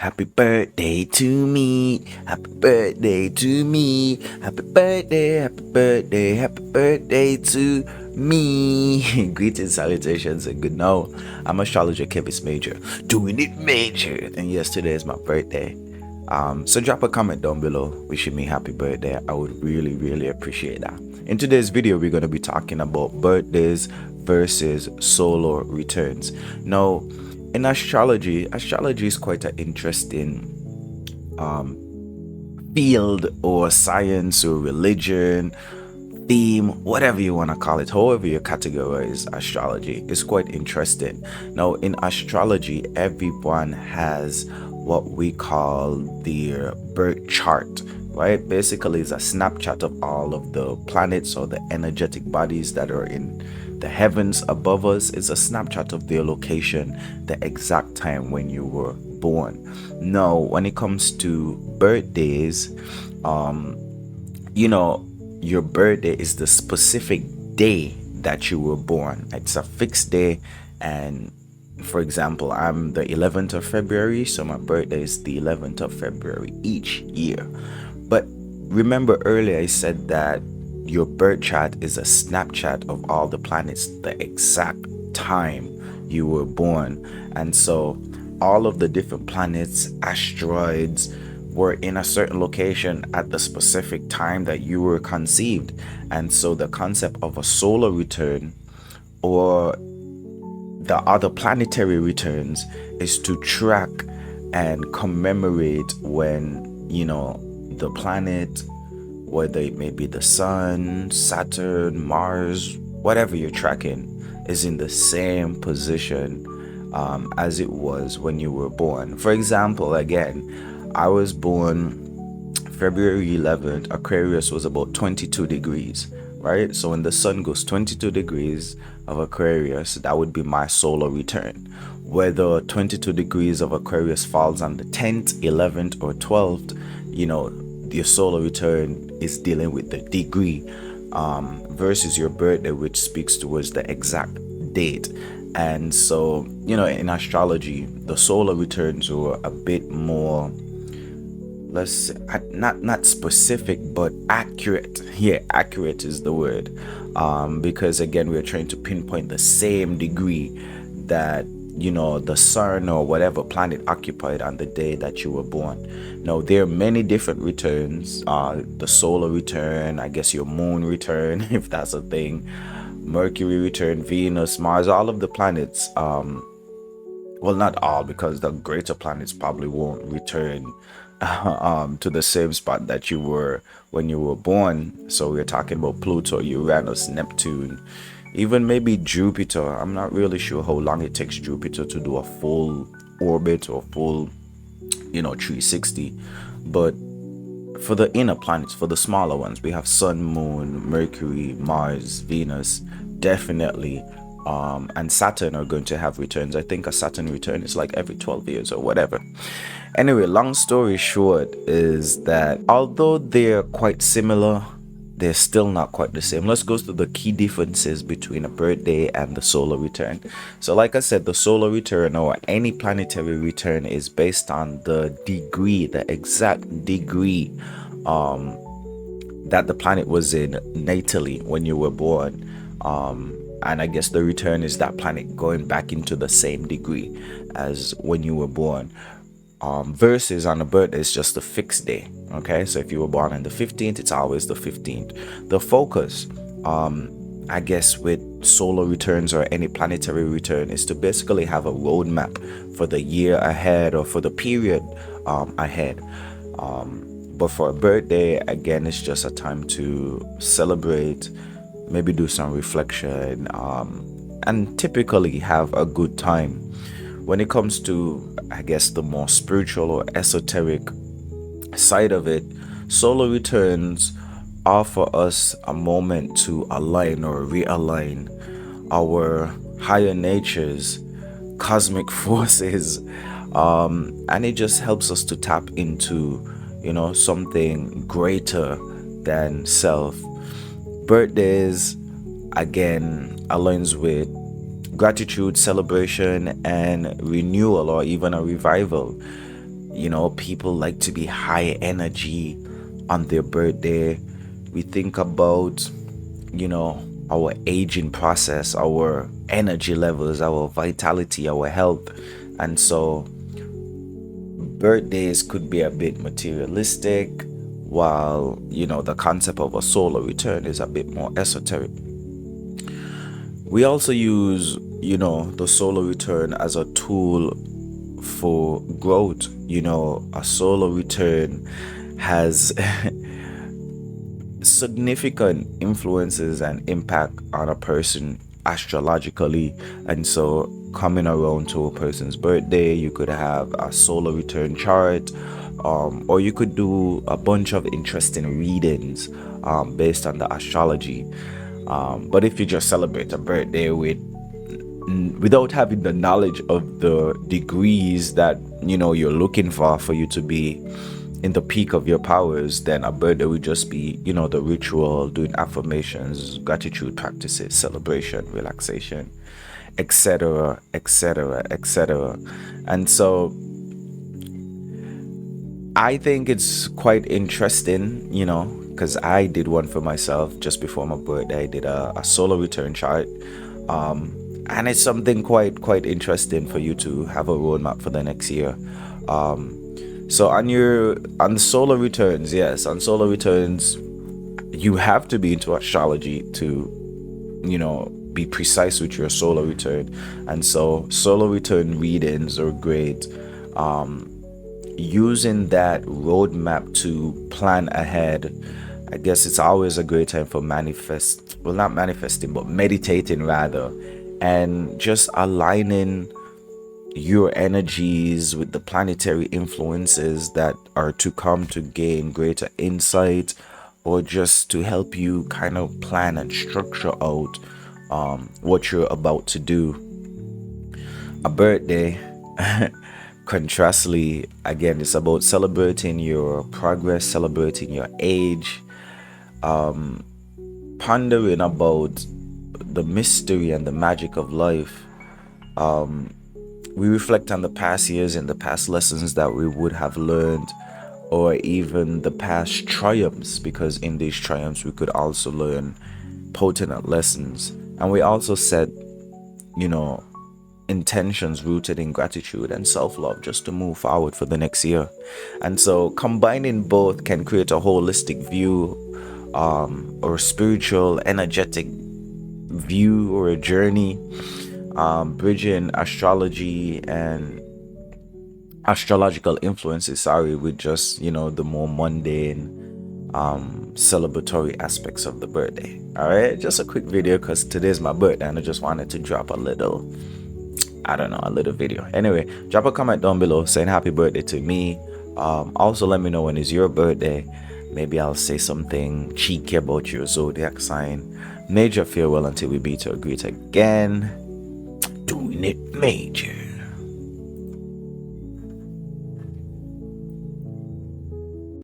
Happy birthday to me. Happy birthday to me. Happy birthday, happy birthday, happy birthday to me. Greetings, salutations, and good now. I'm astrologer Kevis Major, doing it major. And yes, today is my birthday. So drop a comment down below wishing me happy birthday. I would really appreciate that. In today's video, we're going to be talking about birthdays versus solar returns. Now, in astrology is quite an interesting field or science or religion, theme, whatever you want to call it, however you categorize astrology. It's quite interesting. Now, in astrology, everyone has what we call their birth chart, right? Basically, it's a snapshot of all of the planets or the energetic bodies that are in the heavens above us. It's a snapshot of their location, the exact time when you were born. Now, when it comes to birthdays, your birthday is the specific day that you were born. It's a fixed day, and for example, I'm the 11th of February, so my birthday is the 11th of February each year. But remember earlier I said that your birth chart is a snapshot of all the planets, the exact time you were born. And so all of the different planets, asteroids, were in a certain location at the specific time that you were conceived. And so the concept of a solar return or the other planetary returns is to track and commemorate when, the planet, whether it may be the sun, Saturn, Mars, whatever you're tracking, is in the same position as it was when you were born. For example, again, I was born February 11th. Aquarius was about 22 degrees, right? So when the sun goes 22 degrees of Aquarius, that would be my solar return. Whether 22 degrees of Aquarius falls on the 10th, 11th, or 12th, your solar return is dealing with the degree versus your birthday, which speaks towards the exact date. And so, in astrology, the solar returns were a bit more, let's say, not specific, but accurate. Yeah, accurate is the word. Because again, we're trying to pinpoint the same degree that the sun or whatever planet occupied on the day that you were born. Now, there are many different returns. The solar return, I guess your moon return, if that's a thing, Mercury return, Venus, Mars, all of the planets. Well, not all, because the greater planets probably won't return to the same spot that you were when you were born. So we're talking about Pluto, Uranus, Neptune, even maybe Jupiter. I'm not really sure how long it takes Jupiter to do a full orbit or full 360. But for the inner planets, for the smaller ones, we have Sun, Moon, Mercury, Mars, Venus, definitely, and Saturn are going to have returns. I think a Saturn return is like every 12 years or whatever. Anyway, long story short is that although they're quite similar, they're still not quite the same. Let's go to the key differences between a birthday and the solar return. So like I said, the solar return or any planetary return is based on the degree, the exact degree that the planet was in natally when you were born. And I guess the return is that planet going back into the same degree as when you were born. Versus on a birthday, it's just a fixed day. Okay, so if you were born on the 15th, it's always the 15th. The focus, I guess, with solar returns or any planetary return is to basically have a roadmap for the year ahead or for the period ahead. But for a birthday, again, it's just a time to celebrate, maybe do some reflection, and typically have a good time. When it comes to, I guess, the more spiritual or esoteric side of it, solar returns offer us a moment to align or realign our higher natures, cosmic forces, and it just helps us to tap into, something greater than self. Birthdays, again, aligns with gratitude, celebration, and renewal, or even a revival. People like to be high energy on their birthday. We think about, our aging process, our energy levels, our vitality, our health. And so birthdays could be a bit materialistic, while, the concept of a solar return is a bit more esoteric. We also use, the solar return as a tool for growth. A solar return has significant influences and impact on a person astrologically. And so, coming around to a person's birthday, you could have a solar return chart, or you could do a bunch of interesting readings based on the astrology. But if you just celebrate a birthday without having the knowledge of the degrees that you're looking for you to be in the peak of your powers, then a birthday would just be, the ritual, doing affirmations, gratitude practices, celebration, relaxation, etc., etc., etc. And so I think it's quite interesting, because I did one for myself just before my birthday. I did a solar return chart. And it's something quite interesting for you to have a roadmap for the next year. So on solar returns, yes, on solar returns, you have to be into astrology to, be precise with your solar return. And so solar return readings are great. Using that roadmap to plan ahead, I guess it's always a great time for not manifesting, but meditating rather, and just aligning your energies with the planetary influences that are to come to gain greater insight, or just to help you kind of plan and structure out what you're about to do. A birthday, contrastly, again, it's about celebrating your progress, celebrating your age, pondering about the mystery and the magic of life. We reflect on the past years and the past lessons that we would have learned, or even the past triumphs, because in these triumphs we could also learn potent lessons. And we also set, intentions rooted in gratitude and self-love, just to move forward for the next year. And so combining both can create a holistic view, or spiritual energetic view, or a journey, bridging astrology and astrological influences, with just, the more mundane celebratory aspects of the birthday. All right, just a quick video because today's my birthday and I just wanted to drop a little video. Anyway, drop a comment down below saying happy birthday to me. Also let me know when is your birthday. Maybe I'll say something cheeky about your zodiac sign. Major farewell until we meet or greet again. Doing it major.